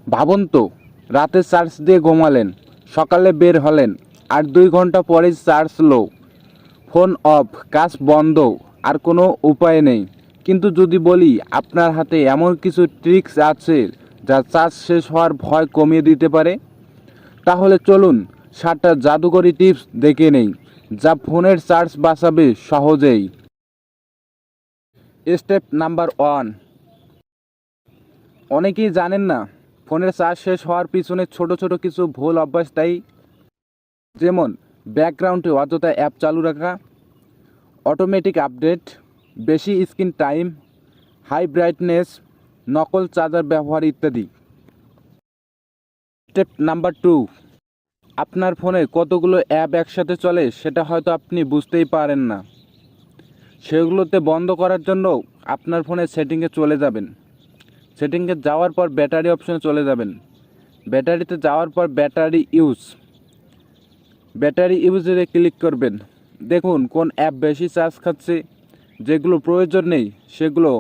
ভাবুন তো, রাতে চার্জ দিয়ে ঘুমালেন, সকালে বের হলেন, আর 2 ঘন্টা পরে চার্জ লো, ফোন অফ, কাজ বন্ধ, আর কোনো উপায় নেই। কিন্তু যদি বলি আপনার হাতে এমন কিছু ট্রিক্স আছে যা চার্জ শেষ হওয়ার ভয় কমিয়ে দিতে পারে, তাহলে চলুন 7টা জাদুকরি টিপস দেখে নেই, যা ফোনের চার্জ বাঁচাবে সহজেই। Step number 1। অনেকেই জানেন না ফোনের চার্জ শেষ হওয়ার পিছনে ছোট ছোট কিছু ভুল অভ্যাস দায়ী। যেমন ব্যাকগ্রাউন্ডে অযথা অ্যাপ চালু রাখা, অটোমেটিক আপডেট, বেশি স্ক্রিন টাইম, হাই ব্রাইটনেস, নকল চার্জার ব্যবহার ইত্যাদি। Step number 2। আপনার ফোনে কতগুলো অ্যাপ একসাথে চলে সেটা হয়তো আপনি বুঝতেই পারেন না। সেগুলোতে বন্ধ করার জন্য আপনার ফোনের সেটিংয়ে চলে যাবেন। সেটিংয়ে যাওয়ার পর ব্যাটারি অপশনে চলে যাবেন। ব্যাটারিতে যাওয়ার পর ব্যাটারি ইউজে ক্লিক করবেন। দেখুন কোন অ্যাপ বেশি চার্জ খাচ্ছে। যেগুলো প্রয়োজন নেই সেগুলো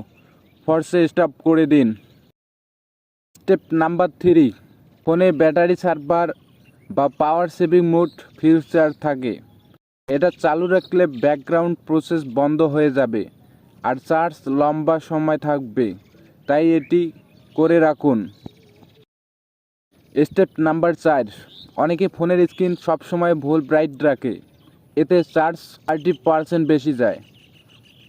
ফোর্সে স্টপ করে দিন। Step number 3। ফোনে ব্যাটারি সার্ভার বা পাওয়ার সেভিং মোড ফিচার থাকে। এটা চালু রাখলে ব্যাকগ্রাউন্ড প্রসেস বন্ধ হয়ে যাবে আর চার্জ লম্বা সময় থাকবে, তাই এটি করে রাখুন। Step number 4। অনেকে ফোনের স্ক্রিন সবসময় ভুল ব্রাইট রাখে, এতে চার্জ 30% বেশি যায়।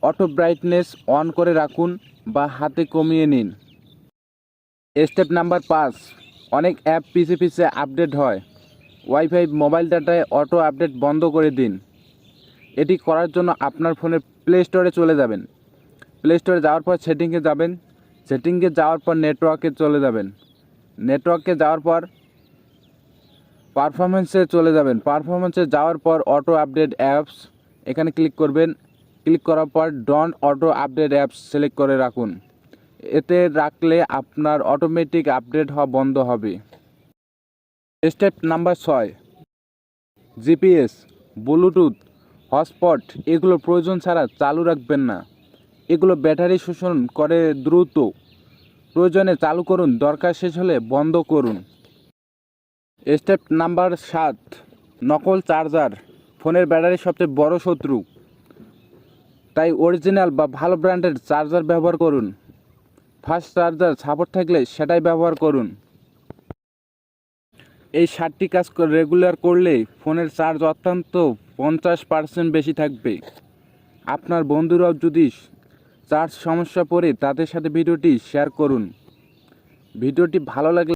অটো ব্রাইটনেস অন করে রাখুন বা হাতে কমিয়ে নিন। Step number 5। অনেক অ্যাপ পিছে পিছে আপডেট হয়। ওয়াইফাই, মোবাইল ডাটায় অটো আপডেট বন্ধ করে দিন। এটি করার জন্য আপনার ফোনের প্লে স্টোরে চলে যাবেন। প্লে স্টোরে যাওয়ার পর সেটিংয়ে যাবেন। সেটিংয়ে যাওয়ার পর নেটওয়ার্কে চলে যাবেন। নেটওয়ার্কে যাওয়ার পর পারফরমেন্সে চলে যাবেন। পারফরমেন্সে যাওয়ার পর অটো আপডেট অ্যাপস, এখানে ক্লিক করবেন। ক্লিক করার পর don't auto update apps select করে রাখুন। এতে রাখলে আপনার অটোমেটিক আপডেট হওয়া বন্ধ হবে। Step number 6। GPS, Bluetooth, hotspot এগুলো প্রয়োজন ছাড়া চালু রাখবেন না। এগুলো ব্যাটারি শোষণ করে দ্রুত। প্রয়োজনে চালু করুন, দরকার শেষ হলে বন্ধ করুন। Step number 7। নকল চার্জার ফোনের ব্যাটারির সবচেয়ে বড় শত্রু। তাই অরিজিনাল বা ভালো ব্র্যান্ডের চার্জার ব্যবহার করুন। ফাস্ট চার্জার সাপোর্ট থাকলে সেটাই ব্যবহার করুন। এই 7টি কাজ রেগুলার করলে ফোনের চার্জ অত্যন্ত 50% বেশি থাকবে। আপনার বন্ধুরাও যদি চার্জ সমস্যা পড়ে তাদের সাথে ভিডিওটি শেয়ার করুন। ভিডিওটি ভালো লাগলে